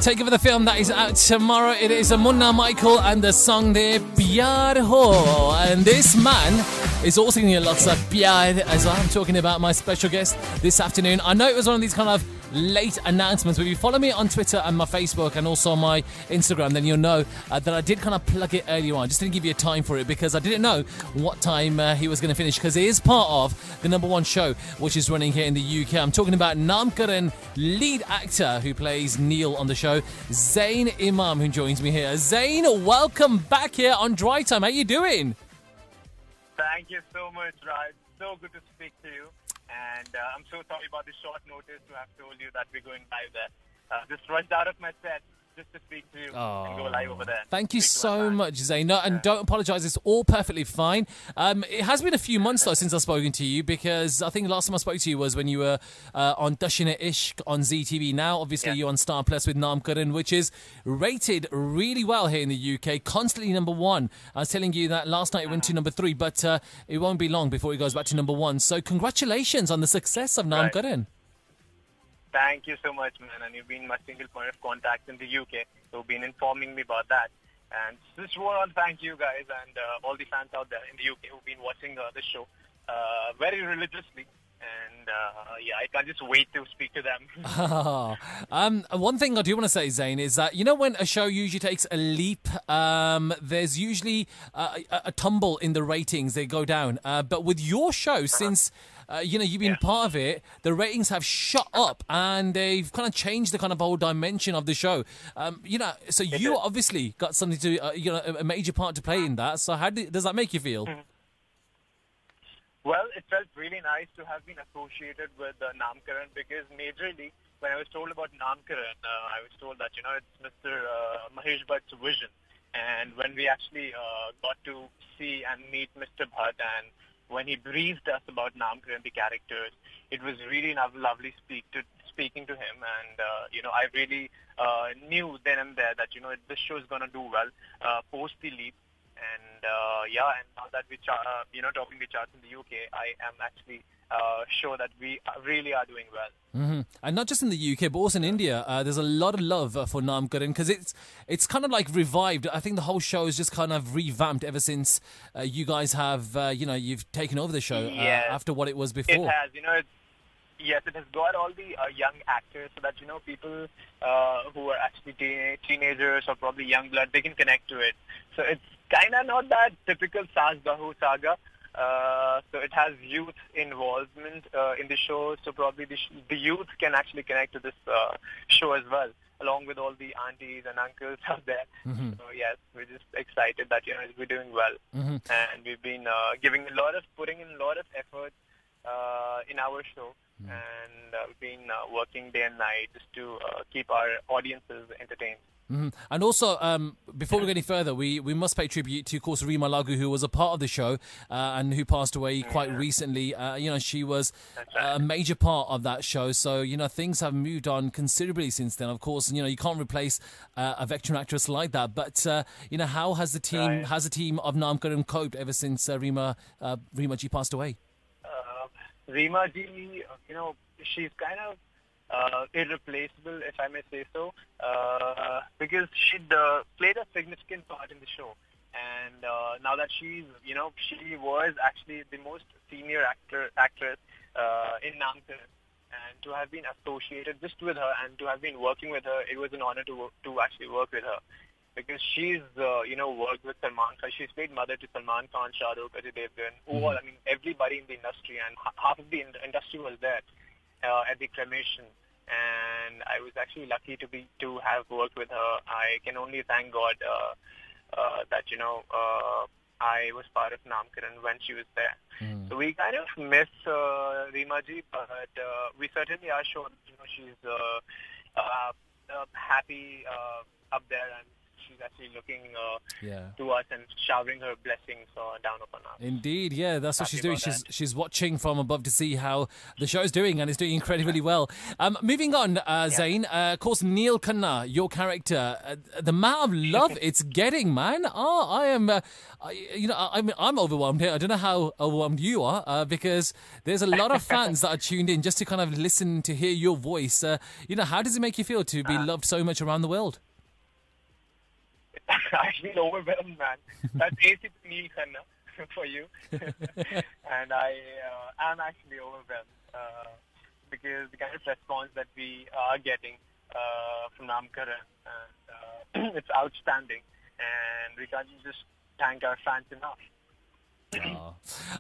take it for the film that is out tomorrow. It is a Munna Michael and the song there, Pyar Ho. And this man is also singing lots of Pyar as well. I'm talking about my special guest this afternoon. I know it was one of these kind of late announcements, but if you follow me on Twitter and my Facebook and also my Instagram, then you'll know that I did kind of plug it earlier on. Just didn't give you a time for it because I didn't know what time he was going to finish, because it is part of the number one show which is running here in the UK. I'm talking about Namkaran lead actor who plays Neil on the show, Zain Imam, who joins me here. Zain, welcome back here on Drivetime. How you doing? Thank you so much, Raj. So good to speak to you. And I'm so sorry about the short notice to have told you that we're going live there. Just rushed out of my set just to speak to you and go live over there. Thank you so much, Zain. No, and don't apologise, it's all perfectly fine. It has been a few months, though, since I've spoken to you, because I think the last time I spoke to you was when you were on Dashina Ishq on ZTV. Now, obviously, you're on Star Plus with Namkaran, which is rated really well here in the UK, constantly number one. I was telling you that last night it went to number 3, but it won't be long before it goes back to number 1. So congratulations on the success of Namkaran. Thank you so much, man. And you've been my single point of contact in the UK. So you've been informing me about that. And just want to thank you guys and all the fans out there in the UK who've been watching the show very religiously. And I can't just wait to speak to them. One thing I do want to say, Zain, is that, you know, when a show usually takes a leap, there's usually a tumble in the ratings. They go down. But with your show, since... you've been part of it, the ratings have shot up and they've kind of changed the kind of whole dimension of the show. So you obviously got something to, a major part to play in that. So how does that make you feel? Well, it felt really nice to have been associated with Namkaran, because majorly when I was told about Namkaran, I was told that, it's Mr. Mahesh Bhatt's vision. And when we actually got to see and meet Mr. Bhatt, and when he briefed us about Namkaran, the characters, it was really lovely speaking to him. And, I really knew then and there that, this show is going to do well post the leap. And, and now that we, topping the charts in the UK, I am actually sure that we really are doing well. Mm-hmm. And not just in the UK, but also in India. There's a lot of love for Namkaran, because it's kind of like revived. I think the whole show is just kind of revamped ever since you guys have, you've taken over the show after what it was before. It has, Yes, it has got all the young actors, so that, people who are actually teenagers or probably young blood, they can connect to it. So it's kind of not that typical Saas Bahu saga. So it has youth involvement in the show, so probably the youth can actually connect to this show as well, along with all the aunties and uncles out there. Mm-hmm. So yes, we're just excited that we're doing well, and we've been putting in a lot of effort in our show, and we've been working day and night just to keep our audiences entertained. Mm-hmm. And also, before we go any further, we must pay tribute to, of course, Reema Lagu, who was a part of the show and who passed away quite recently. She was a major part of that show. So, things have moved on considerably since then. Of course, you can't replace a veteran actress like that. But, how has the team of Namkaran coped ever since Reema ji passed away? Reema ji, she's kind of irreplaceable, if I may say so, because she played a significant part in the show. And now that she was actually the most senior actress in Namkaran, and to have been associated just with her and to have been working with her, it was an honor to actually work with her. Because she's, worked with Salman Khan. She's played mother to Salman Khan, Shah Rukh, Ajay Devgan, everybody in the industry, and half of the industry was there at the cremation. And I was actually lucky to have worked with her. I can only thank God that, I was part of Namkaran when she was there. So we kind of miss Reema ji, but we certainly are sure that, she's happy up there, and she's actually looking Yeah. to us and showering her blessings down upon us. Indeed, yeah, that's what Happy she's doing. about that. She's watching from above to see how the show's doing, and it's doing incredibly well. Moving on, Zain. Of course, Neil Khanna, your character, the amount of love it's getting, man. Oh, I am, I'm overwhelmed here. I don't know how overwhelmed you are, because there's a lot of fans that are tuned in just to kind of listen to hear your voice. How does it make you feel to be loved so much around the world? I feel overwhelmed, man. That's ACP Neil Khanna for you. And I'm actually overwhelmed because the kind of response that we are getting from Namkaran, and it's outstanding. And we can't just thank our fans enough.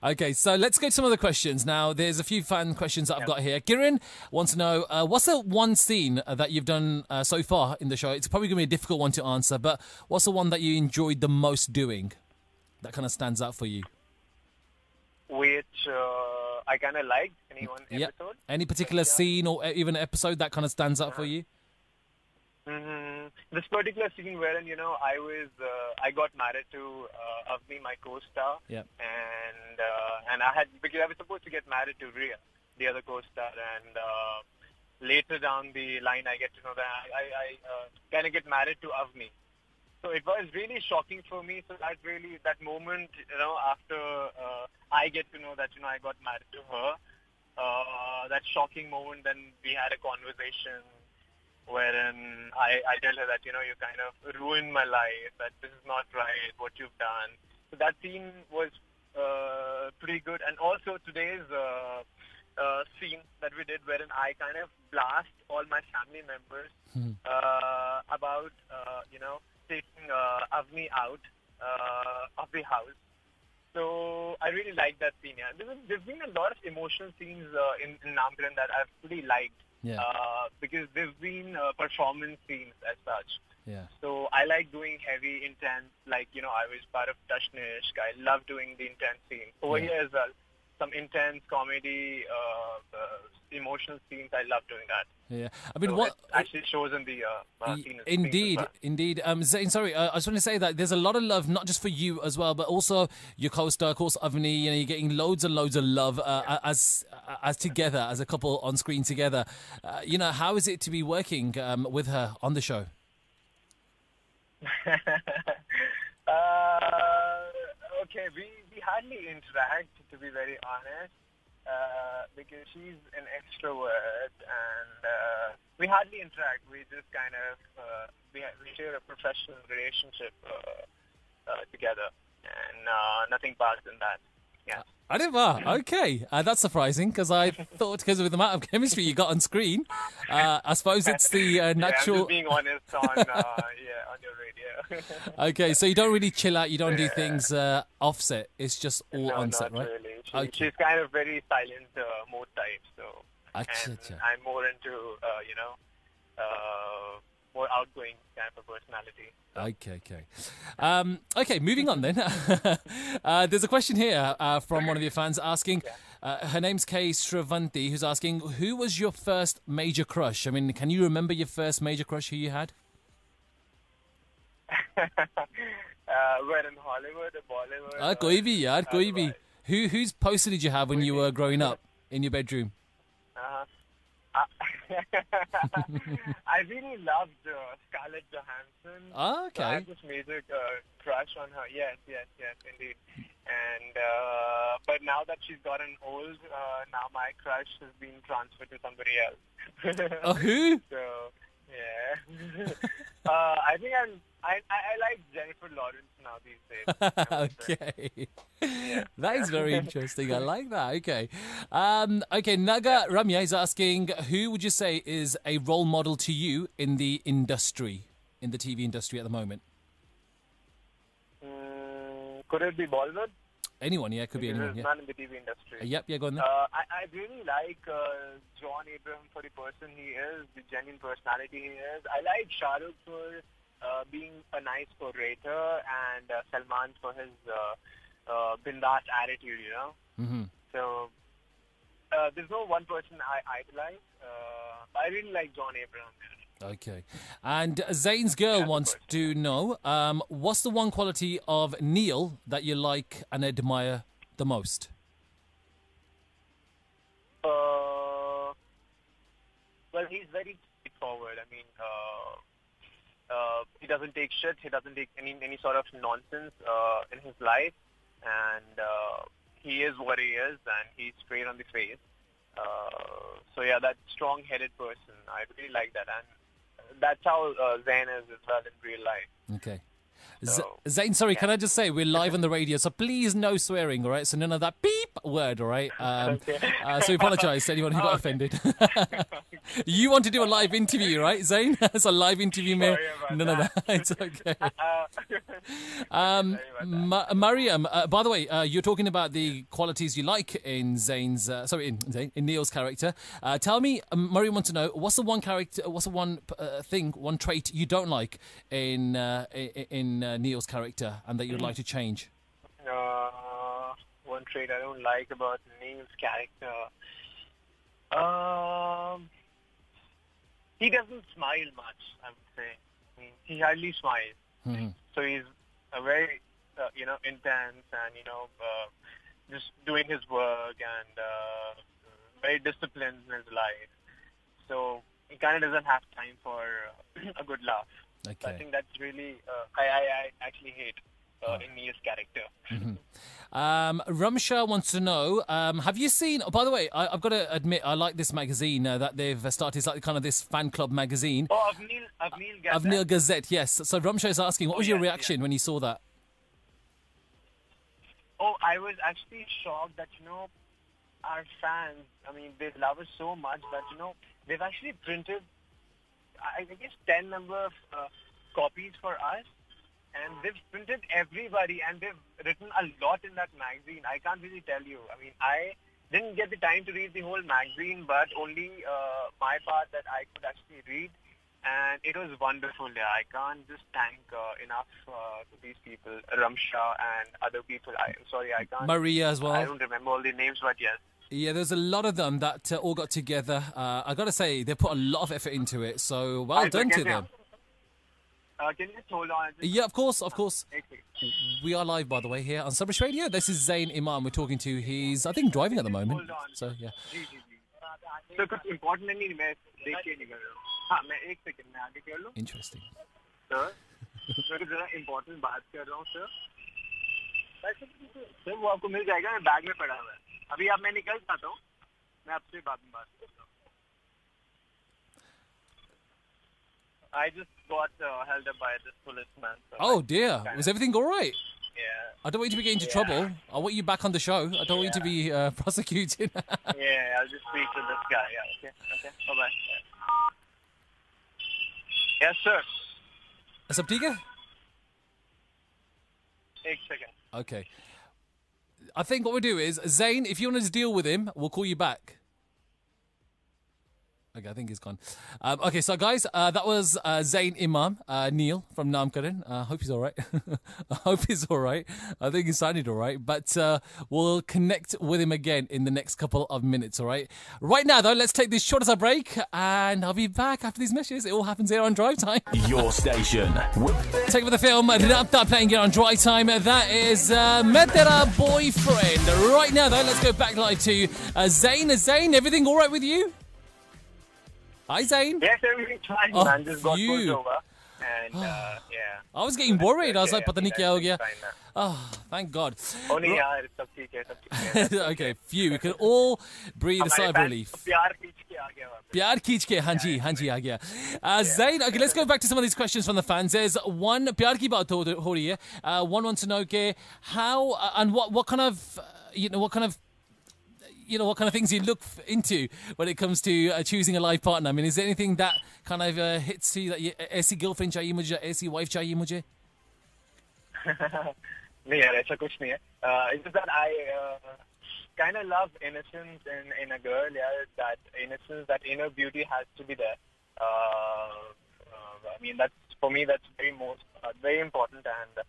Okay, so let's go to some other questions. Now, there's a few fan questions that I've got here. Kiran wants to know, what's the one scene that you've done so far in the show? It's probably going to be a difficult one to answer, but what's the one that you enjoyed the most doing that kind of stands out for you? Which I kind of liked. Any one episode? Any particular scene or even episode that kind of stands out for you? This particular scene wherein, I got married to Avni, my co-star. Yeah. And because I was supposed to get married to Ria, the other co-star, and later down the line I get to know that I kind of get married to Avni. So it was really shocking for me. So that moment, after I get to know that, I got married to her, that shocking moment, then we had a conversation wherein I tell her that, you kind of ruined my life, that this is not right, what you've done. So that scene was pretty good. And also today's scene that we did wherein I kind of blast all my family members about, taking Avni out of the house. So I really like that scene. Yeah. There's been a lot of emotional scenes in Namkaran that I've really liked. Yeah. Because there's been performance scenes as such. Yeah. So I like doing heavy, intense, I was part of Tashnishk. I love doing the intense scenes. Over here as well, some intense comedy, emotional scenes, I love doing that. Yeah. I mean, so what it actually shows in the scene. Indeed. Zain, sorry, I just want to say that there's a lot of love, not just for you as well, but also your co-star, of course, Avni. You're getting loads and loads of love as together, as a couple on screen together. How is it to be working with her on the show? Okay, we hardly interact, to be very honest, because she's an extrovert, and we hardly interact. We just kind of we share a professional relationship together, and nothing past than that. Yeah. I didn't know. Okay, that's surprising because I thought because of the amount of chemistry you got on screen, I suppose it's the natural. I'm just being honest on your radio. Okay, so you don't really chill out. You don't do things offset. It's just all on set, right? Really. She's kind of very silent mode type. So, and I'm more into more outgoing kind of a personality. Okay, moving on then. There's a question here from one of your fans asking, her name's Kay Sravanti, who's asking, who was your first major crush? I mean, can you remember your first major crush who you had? Where in Hollywood or Bollywood? Koi bhi, yaar, koi bhi. Whose poster did you have when you were growing up in your bedroom? I really loved Scarlett Johansson. Oh, okay. So I have this major crush on her. Yes, indeed. And but now that she's gotten old, now my crush has been transferred to somebody else. Oh, who? So yeah, I think I like Jennifer Lawrence now these days. Okay. Yeah. That is very interesting. I like that. Okay. Okay, Naga Ramya is asking, who would you say is a role model to you in the industry, in the TV industry at the moment? Could it be Bollywood? Anyone, yeah, could be anyone. Not in the TV industry. Yep, go on then. I really like John Abraham for the person he is, the genuine personality he is. I like Shah Rukh for being a nice orator, and Salman for his bindas attitude, Mm-hmm. So there's no one person I idolize. I really like John Abraham. Okay. And Zayn's girl wants to know, what's the one quality of Neil that you like and admire the most? Well, he's very straightforward. I mean, he doesn't take shit. He doesn't take any sort of nonsense in his life, and he is what he is, and he's straight on the face. So yeah, that strong-headed person, I really like that, and that's how Zain is as well in real life. Okay. So, Zayn, sorry, can I just say we're live on the radio, so please no swearing, all right? So none of that beep word, all right? Okay. So we apologise to anyone who got offended. You want to do a live interview, right, Zayn? It's a live interview, man. None of that. It's okay. Mariam, by the way, you're talking about the qualities you like in Zayn's, in Neil's character. Tell me, Mariam wants to know, what's the one character, what's the one thing, one trait you don't like in Neil's character and that you'd like to change? One trait I don't like about Neil's character. He doesn't smile much, I would say. I mean, he hardly smiles. Mm-hmm. So he's a very, intense and, just doing his work and very disciplined in his life. So he kind of doesn't have time for a good laugh. Okay. So I think that's really, I actually hate in Neil's character. Mm-hmm. Ramsha wants to know, have you seen, by the way, I've got to admit, I like this magazine that they've started. It's like kind of this fan club magazine. Oh, of Neil Gazette? Of Neil Gazette, yes. So Ramsha is asking, what was your reaction when you saw that? Oh, I was actually shocked that, our fans, I mean, they love us so much that, they've actually printed, I guess, 10 number of copies for us. And they've printed everybody, and they've written a lot in that magazine. I can't really tell you. I mean, I didn't get the time to read the whole magazine, but only my part that I could actually read. And it was wonderful. Yeah, I can't just thank enough to these people, Ramsha and other people. I'm sorry, I can't. Maria as well. I don't remember all the names, but yes. Yeah, there's a lot of them that all got together. I got to say, they put a lot of effort into it. So well done to them. Can you just hold on? Yeah, of course. We are live, by the way, here on Sabras Radio. This is Zain Imam we're talking to. He's, I think, driving at the moment. Hold on. So, yeah. So, कुछ important नहीं मैं देख के नहीं कर रहा हूँ. हाँ, मैं एक सेकंड में आगे कर लूँ. Interesting. Sir, मैं जरा important बात कर रहा हूँ, sir. सर, वो आपको मिल जाएगा. मैं बैग में पड़ा हुआ है. अभी आप मैं निकल जाता हूँ. मैं आपसे बाद में बात करता हूँ. I just got held up by this policeman. So oh dear, was everything all right? Yeah. I don't want you to be getting into trouble. I want you back on the show. I don't want you to be prosecuted. Yeah, I'll just speak to this guy. Yeah, okay, bye-bye. Yeah. Yes, sir. सब ठीक है? एक second. Okay. I think what we'll do is, Zain, if you want to deal with him, we'll call you back. Okay, I think he's gone. Okay, so guys, that was Zain Imam, Neil from Namkaran. I hope he's all right. I hope he's all right. I think he sounded all right. But we'll connect with him again in the next couple of minutes, all right? Right now, though, let's take this short as a break. And I'll be back after these messages. It all happens here on Drive Time. Your station. Take over the film, Rapta playing here on Drive Time. That is Medera Boyfriend. Right now, though, let's go back live to Zain. Zain, everything all right with you? Hi, Zain. Yes, everything's fine, man. Just got pulled over. And, yeah. I was getting worried. I was like, pata nahi kya ho gaya. Oh, thank God. Oh, nahi, yaar, sab theek hai. Okay, phew. We can all breathe a sigh of relief. Pyar khich ke aa gaya. Pyar khich ke, haan ji, aa gaya. Zain, okay, let's go back to some of these questions from the fans. There's one, pyar ki baat ho rahi hai. One wants to know ke how, and what kind of, what kind of things you look into when it comes to choosing a life partner. I mean, is there anything that kind of hits to you that aisi girlfriend chahiye mujhe, aisi wife chahiye mujhe? नहीं यार ऐसा कुछ नहीं है. It's just that I kind of love innocence in a girl. Yeah, that innocence, that inner beauty has to be there. I mean, that's for me. That's very important, and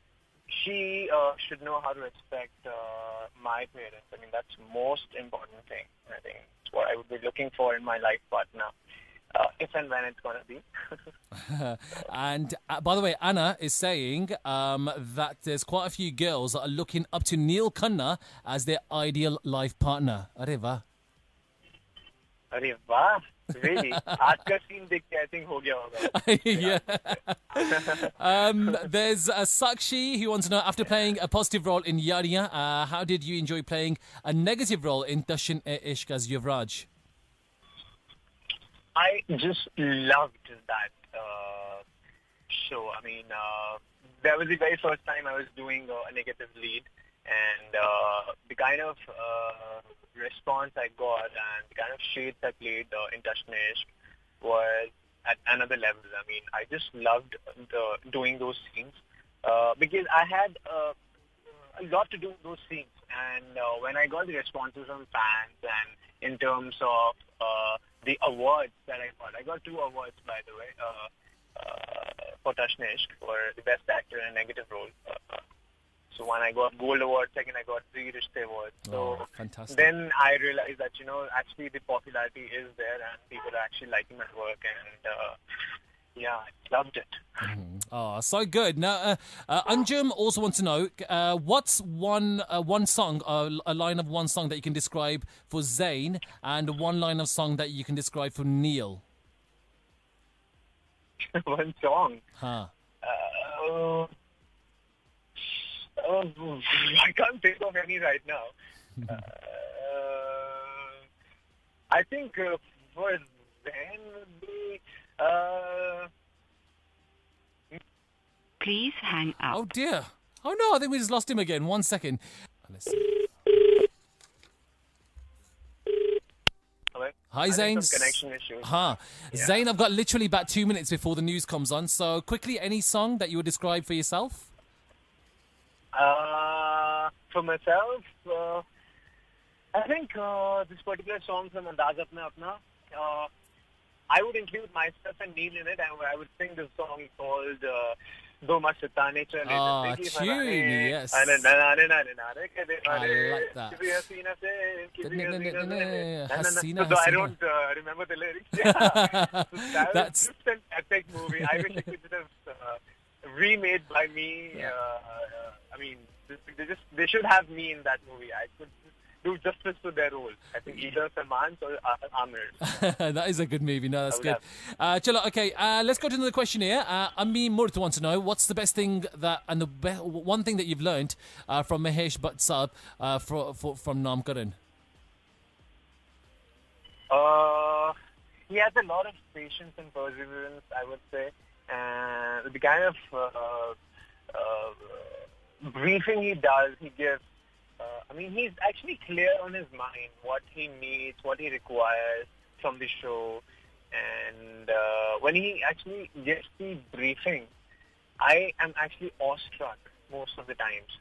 she should know how to respect my parents. I mean, that's the most important thing. I think it's what I would be looking for in my life partner. if and when it's going to be. And by the way, Anna is saying that there's quite a few girls that are looking up to Neil Khanna as their ideal life partner. Areva. अरे वाह, really? आज का scene देख के I think हो गया होगा. Yeah. There's Sakshi who wants to know, after playing a positive role in Yariyan, how did you enjoy playing a negative role in Dashin-e-Ishq as Yuvraj? I just loved that show. I mean, that was the very first time I was doing a negative lead, and the kind of response I got and the kind of shades I played in Dashin-e-Ishq was at another level. I mean, I just loved doing those scenes because I had a lot to do with those scenes, and when I got the responses from fans and in terms of the awards that I got 2 awards, by the way, for Dashin-e-Ishq for the best actor in a negative role. So one I got Gold Award, second I got 3 Rishte Awards. So fantastic. Then I realized that, actually the popularity is there and people are actually liking my work, and yeah, I loved it. Oh, so good. Now, Anjum also wants to know, what's one song, a line of one song that you can describe for Zain, and one line of song that you can describe for Neil? One song? Huh. I can't think of any right now. I think for Zain would be... Please hang up. Oh dear. Oh no, I think we just lost him again. 1 second. Let's see. Hello? Hi, Zain. Some connection issues. Yeah. Zain, I've got literally about 2 minutes before the news comes on. So quickly, any song that you would describe for yourself? For myself, I think this particular song from Andaz Apna Apna, I would include myself and Neil in it, and I would sing this song called Do Mastane Chale. Ah, tune, yes. I like that. So I don't remember the lyrics. So that's just an epic movie. I wish it could have remade by me. I mean, they should have me in that movie. I could do justice to their role. I think either Salman or Amir. That is a good movie. No, that's good. Chalo, okay, let's go to another question here. Ami Murtha wants to know, what's the best thing one thing that you've learned from Mahesh Bhatt Saab from Namkaran? He has a lot of patience and perseverance, I would say. And the kind of briefing he gives, I mean, he's actually clear on his mind what he needs, what he requires from the show. And when he actually gives the briefing, I am actually awestruck most of the times.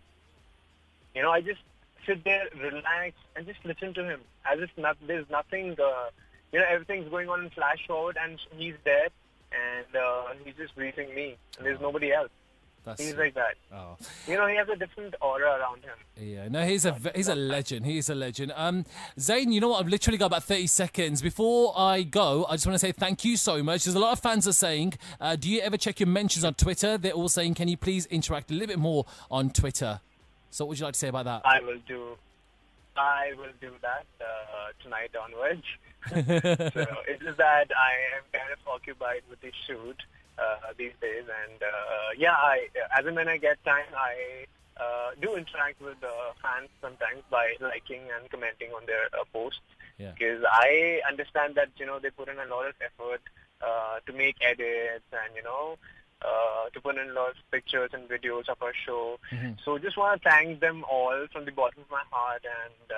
I just sit there, relax, and just listen to him. As if there's nothing, everything's going on in flash forward, and he's there, and he's just briefing me, and there's nobody else. He's like that. Oh. He has a different aura around him. Yeah, no, he's a legend. He's a legend. Zain, you know what? I've literally got about 30 seconds. Before I go, I just want to say thank you so much. There's a lot of fans are saying, do you ever check your mentions on Twitter? They're all saying, can you please interact a little bit more on Twitter? So what would you like to say about that? I will do that tonight onwards. So it's just that I am kind of occupied with the shoot these days, and as and when I get time, I do interact with fans sometimes by liking and commenting on their posts, because I understand that they put in a lot of effort to make edits and to put in a lot of pictures and videos of our show. So just want to thank them all from the bottom of my heart, and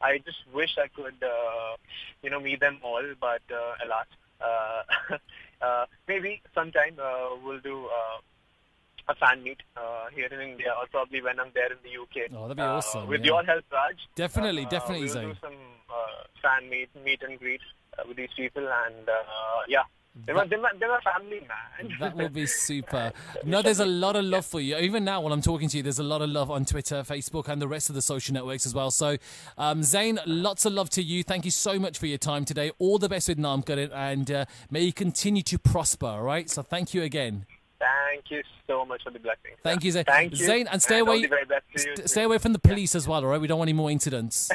I just wish I could meet them all, but alas. Maybe sometime we'll do a fan meet here in India, or probably when I'm there in the UK. Oh, that'd be awesome. With your help, Raj. Definitely, we'll Zain. do some fan meet and greet with these people, and They're my family, man. That will be super. No, there's a lot of love for you. Even now, while I'm talking to you, there's a lot of love on Twitter, Facebook, and the rest of the social networks as well. So, Zain, lots of love to you. Thank you so much for your time today. All the best with Namkaran, and may you continue to prosper, all right? So thank you again. Thank you so much for the blessing. Thank you, Zain. Thank you. Zain, and stay all away. the very best to you. Stay away from the police as well, all right? We don't want any more incidents.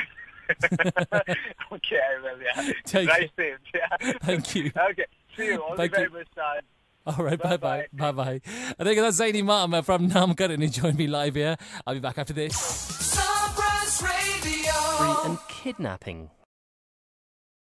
Okay, I will, yeah. Take Drive safe, yeah. Thank you. Okay, see you. All Thank the you. very best, Raj. All right, bye-bye. Bye-bye. I think that's Zain Imam from Namkaran who joined me live here. I'll be back after this. Sabras Radio. Free and kidnapping